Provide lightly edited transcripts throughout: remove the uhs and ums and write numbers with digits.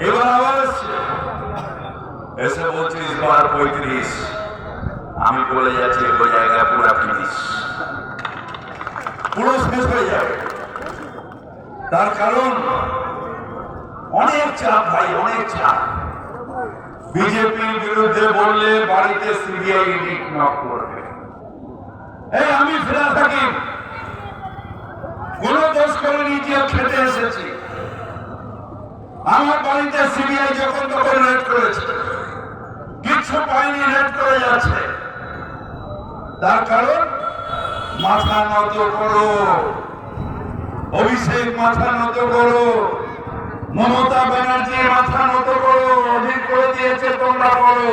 এবার আবার এসে বলছে বার 35 আমি বলে যাচ্ছি ওই জায়গায় পুরা ফিনিশ, পুরো শেষ হয়ে যাবে। তার কারণ অনেক চাপ ভাই, অনেক চাপ। বিজেপির বিরুদ্ধে বললে বাড়িতে সিবিআই ইডি নক করবে। এই আমি ফেরা থাকি, কোন দোষ করে নিজে খেতে এসেছি। আমার বাড়িতে সিবিআই যখন তখন রেড করেছে, কিছু পাইনি, রেড করে যাচ্ছে। তার কারণ মাথা নত করো, অভিষেক মাথা নত করো, মমতা ব্যানার্জি মাথা নত করো, অধীর করে দিয়েছে, তোমরা করো।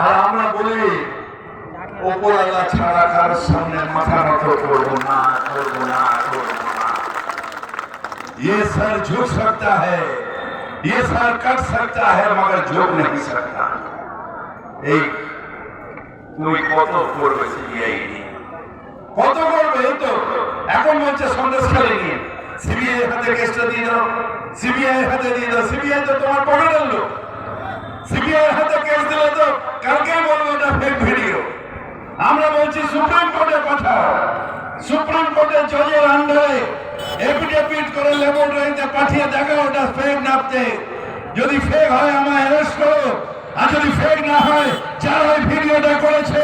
আর আমরা বলি ওপর আল্লাহ ছাড়া কারোর সামনে মাথা নত করবো না, করবো না, করবো না। ये सर झुक सकता है, ये सर कट सकता है, मगर झुक नहीं सकता। এই তুই কত করবে সিবিআই, কত করবে? এই তো এখন বলছে সন্দেশখালী নিয়ে সিবিআই হাতে কেসটা দিয়ে দাও, সিবিআই হাতে দিয়ে দাও। সিবিআই তো তোমার পকেটের লোক, সিবিআই হাতে কেস দিলে তো কালকে বলবো এটা ফেক ভিডিও। আমরা বলছি সুপ্রিম কোর্টে পাঠাও, সুপ্রিম কোর্টের জজের আন্ডারে এফিডেভিট করে ল্যাবরেটরিতে পাঠিয়ে দেখো ওটা ফেক নাপতে। যদি ফেক হয় আমায় অ্যারেস্ট করো, আর যদি ফেক না হয় যারা ওই ভিডিওটা করেছে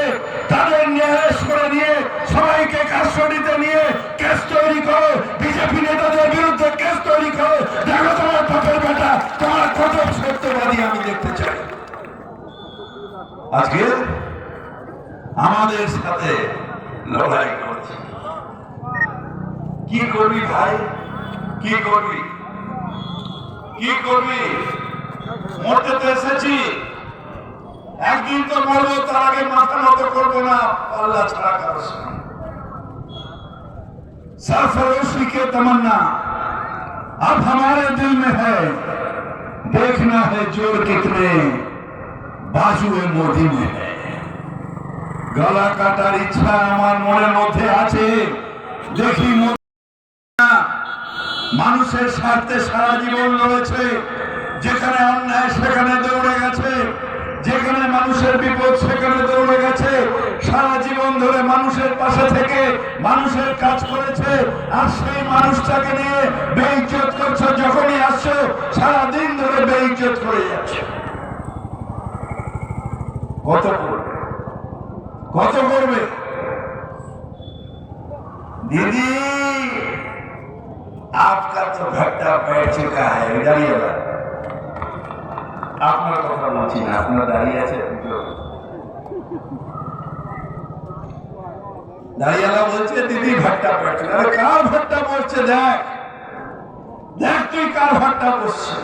তাদের নিয়ে অ্যারেস্ট করে নিয়ে সবাইকে কাস্টডিতে নিয়ে কেস তৈরি করো, বিজেপি নেতাদের বিরুদ্ধে কেস তৈরি করো। দেখো তোমার পাপের বেটা, তোমার কত সত্যবাদী আমি দেখতে চাই। আজকে আমাদের সাথে লড়াই করছে। কি করবি ভাই, কি করবি, কি করবি? মরতে তো এসেছি, একদিন তো মরবো, তার আগে মাথা নত করবো না আল্লাহ ছাড়া কারো সামনে। सरफरोशी के तमन्ना अब हमारे दिल में है, देखना है जोर कितने बाजुए मोदी में है। गला काटार इच्छा আমার মনের মধ্যে আছে, দেখি মানুষের স্বার্থে সারা জীবন লড়েছে, যেখানে অন্যায় সেখানে দৌড়ে গেছে, যেখানে মানুষের বিপদ সেখানে দৌড়ে গেছে, সারা জীবন ধরে মানুষের পাশে থেকে মানুষের কাজ করেছে। আর সেই মানুষটাকে নিয়ে বেইজ্জত করছো, যখনই আসছো সারাদিন ধরে বেইজ্জত করে যাচ্ছে। কত করবে, কত করবে? दीदी आपका तो घट्टा बैठ चुका है, दाঁড়িয়ে আপনার কথা বলছি না, আপনার দাঁড়িয়ে আছে, দাঁড়িয়ালা বলছে দিদি ভাট্টা পড়ছে। আরে কার ভাট্টা পড়ছে? দেখ দেখ তুই কার ভাট্টা পড়ছে।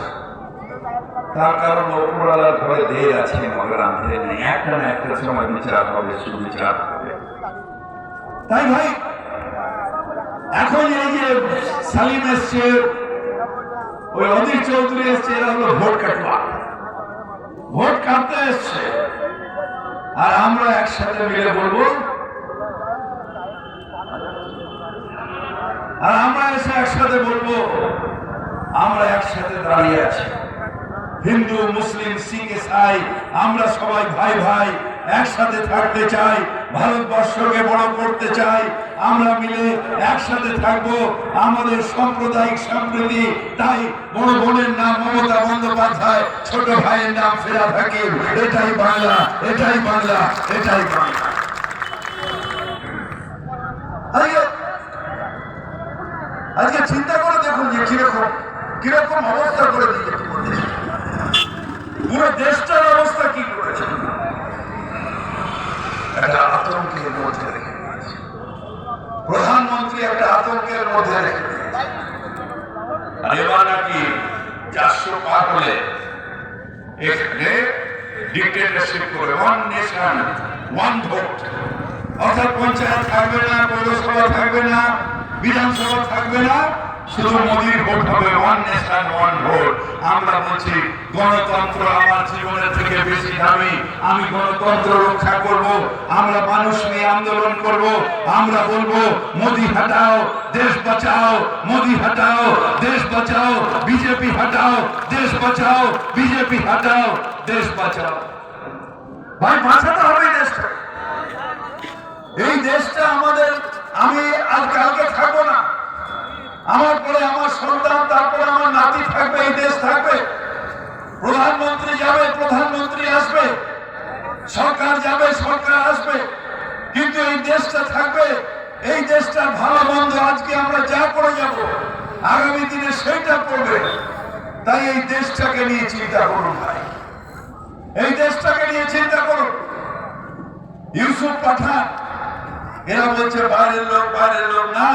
তার কারণ ওপরওয়ালার ঘরে দের আছে, মগর আঁধে নেই। একটা না একটা সময় বিচার হবে, সুবিচার হবে। তাই ভাই এখন এই যে সালিম এসছে, ওই অধীর চৌধুরী এসছে, এরা হলো ভোট কাটবা, ভোট কাটতে এসছে। আর আমরা একসাথে মিলে বলবো, আর আমরা এসে একসাথে বলবো আমরা একসাথে দাঁড়িয়ে আছি। হিন্দু, মুসলিম, শিখ, ইসাই আমরা সবাই ভাই ভাই একসাথে থাকতে চাই, ভারতবর্ষকে বড় করতে চাই। আমরা মিলে একসাথে থাকবো, আমাদের সাম্প্রদায়িক সম্প্রীতি। তাই বড় বোনের নাম মমতা বন্দ্যোপাধ্যায়, ছোট ভাইয়ের নাম ফিরহাদ হাকিম। এটাই বাংলা, এটাই বাংলা, এটাই বাংলা। আজকে চিন্তা করে দেখুন যে কিরকম কিরকম অবস্থা করে দিয়েছে পুরো দেশটার অবস্থা কি করেছে। একটা আতঙ্কের মধ্যে রেখে দিয়েছে প্রধানমন্ত্রী, একটা আতঙ্কের মধ্যে রেখে দিয়েছে। আর এবার নাকি 400 পার হলে এখানে ডিক্টেটরশিপ করে, ওয়ান নেশন ওয়ান ভোট, অর্থাৎ পঞ্চায়েত থাকবে না, পৌরসভা থাকবে না, বিধানসভা থাকবে না, শুধু মোদির ভোট হবে, ওয়ান নেশন ওয়ান ভোট। আমরা বলছি গণতন্ত্র আমার জীবনের থেকে বেশি দামি, আমি গণতন্ত্র রক্ষা করব। আমরা মানুষ নিয়ে আন্দোলন করব। আমরা বলবো মোদি হটাও, দেশ বাঁচাও, মোদি হটাও, দেশ বাঁচাও বিজেপি হাটাও, দেশ বাঁচাও বিজেপি হাটাও, দেশ বাঁচাও। ভাই বাঁচাতে হবে দেশটা। এই দেশটা আমাদের। আমি আর কালকে থাকবো না, আমার পরে আমার সন্তান, তারপরে আমার নাতি থাকবে, এই দেশ থাকবে। প্রধানমন্ত্রী যাবে, প্রধানমন্ত্রী আসবে, সরকার যাবে, সরকার আসবে, কিন্তু এই দেশটা থাকবে। এই দেশটার ভালো মন্দ আজকে আমরা যা করে যাব, আগামী দিনে সেইটা পড়বে। তাই এই দেশটাকে নিয়ে চিন্তা করুন ভাই, এই দেশটাকে নিয়ে চিন্তা করুন। ইউসুফ পাঠান এরা বলছে বাইরের লোক, বাইরের লোক না।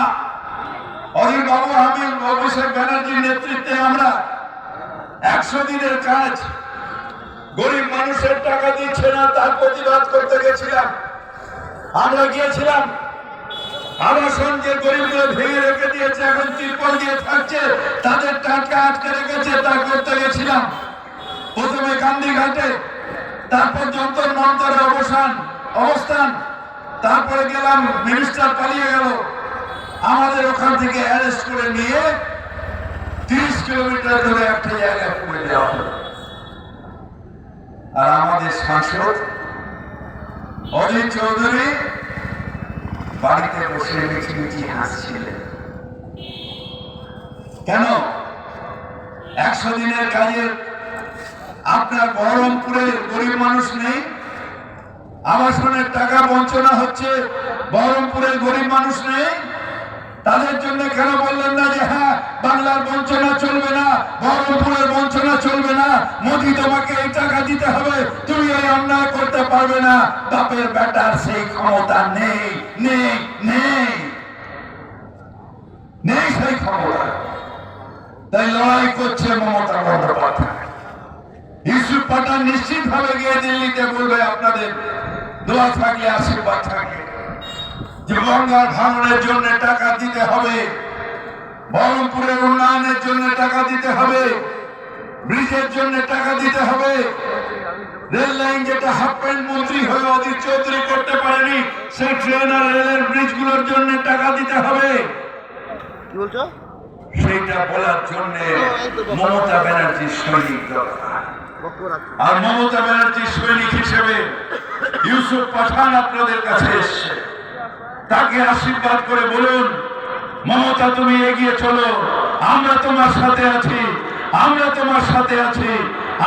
অধীর বাবু আমি অভিষেক ব্যানার্জির নেতৃত্বে আমরা 100 দিনের কাজ, গরিব মানুষের টাকা দিচ্ছে না তার প্রতিবাদ করতে গেছিলাম। আমরা গিয়েছিলাম, আবাসন যে গরিবগুলো ভেঙে রেখে দিয়েছে, এখন তিরপল দিয়ে থাকছে, তাদের টাকা আটকে রেখেছে, তা করতে গেছিলাম। প্রথমে গান্ধীঘাটে, তারপর যন্তর মন্তরের অবস্থান, তারপরে গেলাম, মিনিস্টার পালিয়ে গেল, আমাদের ওখান থেকে অ্যারেস্ট করে নিয়ে 30 কিলোমিটার ধরে একটা জায়গায় পড়ে দেওয়া হলো। আর আমাদের সাংসদ অধীর চৌধুরী বাড়িতে বসে মিছিমিছি হাসছিলেন। কেন? 100 দিনের কাজের আপনার বহরমপুরের গরিব মানুষ নেই, আবাসনের টাকা বঞ্চনা হচ্ছে, বহরমপুরের গরিব মানুষ নেই, তাদের জন্য কেন বললেন না যে হ্যাঁ বাংলার বঞ্চনা চলবে না, বহরমপুরের বঞ্চনা চলবে না, মোদি তোমাকে এই টাকা দিতে হবে, তুমি এই অন্যায় করতে পারবে না? বাপের বেটার সেই ক্ষমতা নেই, নেই, নেই, নেই সেই ক্ষমতা। তাই লড়াই করছে মমতা বন্দ্যোপাধ্যায়। ইউসুফ পাঠান নিশ্চিত ভাবে গিয়ে দিল্লিতে বলবে আপনাদের দোয়া থাকলে, আশীর্বাদ থাকলে, যে গঙ্গার ভাঙনের জন্য টাকা দিতে হবে, বহরমপুরের উন্নয়নের জন্য টাকা দিতে হবে, ব্রিজের জন্য টাকা দিতে হবে, রেল লাইন যেটা হাফ প্যান্ট মন্ত্রী হয়ে অধীর চৌধুরী করতে পারেনি, সেই ট্রেন আর রেলের ব্রিজগুলোর জন্য টাকা দিতে হবে। সেইটা বলার জন্য মমতা ব্যানার্জির সৈনিক দরকার। আর মমতা ব্যানার্জির সৈনিক হিসেবে ইউসুফ পাঠান আপনাদের কাছে এসছে। তাকে আশীর্বাদ করে বলুন, মমতা তুমি এগিয়ে চলো, আমরা তোমার সাথে আছি, আমরা তোমার সাথে আছি,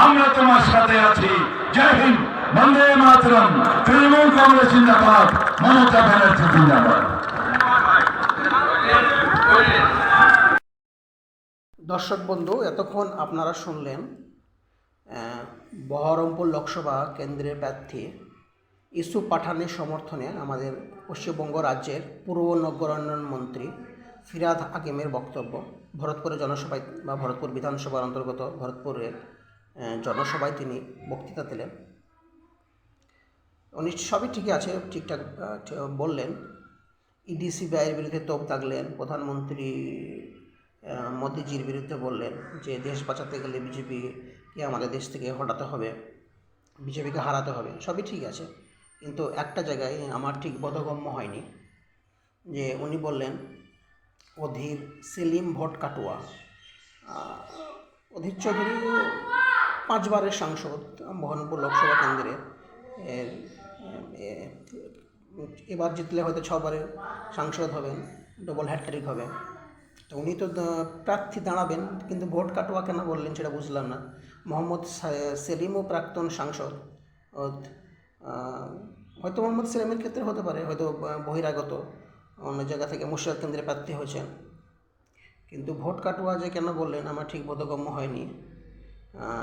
আমরা তোমার সাথে আছি। জয় হিন্দ, বন্দে মাতরম, তৃণমূল কংগ্রেস জিন্দাবাদ, মমতা ব্যানার্জি জিন্দাবাদ। দর্শক বন্ধু, এতক্ষণ আপনারা শুনলেন বহরমপুর লোকসভা কেন্দ্রের প্রার্থী ইউসুফ পাঠানের সমর্থনে আমাদের পশ্চিমবঙ্গ রাজ্যের পূর্ব নগরায়ণ মন্ত্রী ফিরহাদ হাকিমের বক্তব্য। ভরতপুরের জনসভায় বা ভরতপুর বিধানসভার অন্তর্গত ভরতপুরের জনসভায় তিনি বক্তৃতা দিলেন। উনি সবই ঠিকই আছে, ঠিকঠাক বললেন। ইডিসি ব্যয়ের বিরুদ্ধে তোপ দাগলেন, প্রধানমন্ত্রী মোদিজির বিরুদ্ধে বললেন যে দেশ বাঁচাতে গেলে বিজেপিকে আমাদের দেশ থেকে হটাতে হবে, বিজেপিকে হারাতে হবে। সবই ঠিক আছে, কিন্তু একটা জায়গায় আমার ঠিক বোধগম্য হয়নি, যে উনি বললেন অধীর সেলিম ভোট কাটুয়া। অধীর চৌধুরী 5 বারের সাংসদ বহরমপুর লোকসভা কেন্দ্রে, এবার জিতলে হয়তো 6 বারের সাংসদ হবেন, ডবল হ্যাট্রিক হবে। তো উনি তো প্রার্থী দাঁড়াবেন, কিন্তু ভোট কাটুয়া কেন বললেন সেটা বুঝলাম না। মোহাম্মদ সেলিমও প্রাক্তন সাংসদ, হয়তো মোহাম্মদ সেলিমের ক্ষেত্রে হতে পারে, হয়তো বহিরাগত অন্য জায়গা থেকে মুর্শিদাবাদ কেন্দ্রে প্রার্থী হয়েছেন, কিন্তু ভোট কাটুয়া যে কেন বললেন আমার ঠিক বোধগম্য হয়নি।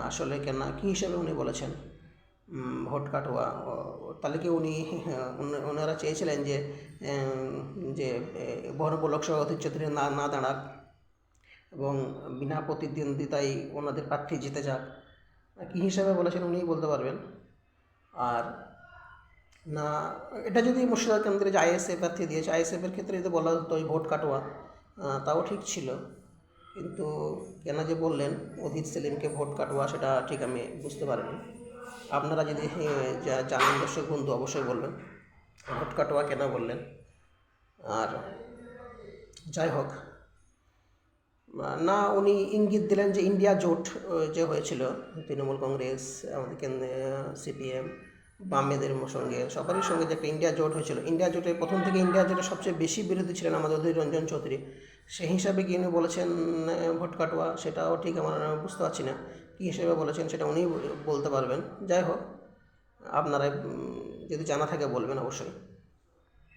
আসলে কেন, কী হিসেবে উনি বলেছেন ভোট কাটুয়া? তাহলে কি ওনারা চেয়েছিলেন যে বহরমপুর লোকসভা অধীর চৌধুরী না দাঁড়াক এবং বিনা প্রতিদ্বন্দ্বিতায় ওনাদের প্রার্থী জিতে যাক? কী হিসাবে বলেছেন উনিই বলতে পারবেন। আর না, এটা যদি মুর্শিদাবাদ কেন্দ্রে যে আইএসএফ প্রার্থী দিয়েছে, আইএসএফের ক্ষেত্রে যদি বলা হতো ওই ভোট কাটুয়া, তাও ঠিক ছিল, কিন্তু কেন যে বললেন অধীর সেলিমকে ভোট কাটুয়া, সেটা ঠিক আমি বুঝতে পারিনি। আপনারা যদি জানেন দর্শক বন্ধু অবশ্যই বলবেন ভোট কাটুয়া কেন বললেন। আর যাই হোক, না, উনি ইঙ্গিত দিলেন যে ইন্ডিয়া জোট যে হয়েছিল তৃণমূল কংগ্রেস, আমাদের সিপিএম, বামেদের সঙ্গে সবারই সঙ্গে যে একটা ইন্ডিয়া জোট হয়েছিল, ইন্ডিয়া জোটে প্রথম থেকে ইন্ডিয়া জোটে সবচেয়ে বেশি বিরোধী ছিলেন আমাদের অধীর রঞ্জন চৌধুরী। সেই হিসাবে কি উনি বলেছেন ভোট কাটোয়া, সেটাও ঠিক আমার বুঝতে পারছি না কী হিসেবে বলেছেন, সেটা উনিই বলতে পারবেন। যাই হোক, আপনারা যদি জানা থাকে বলবেন অবশ্যই।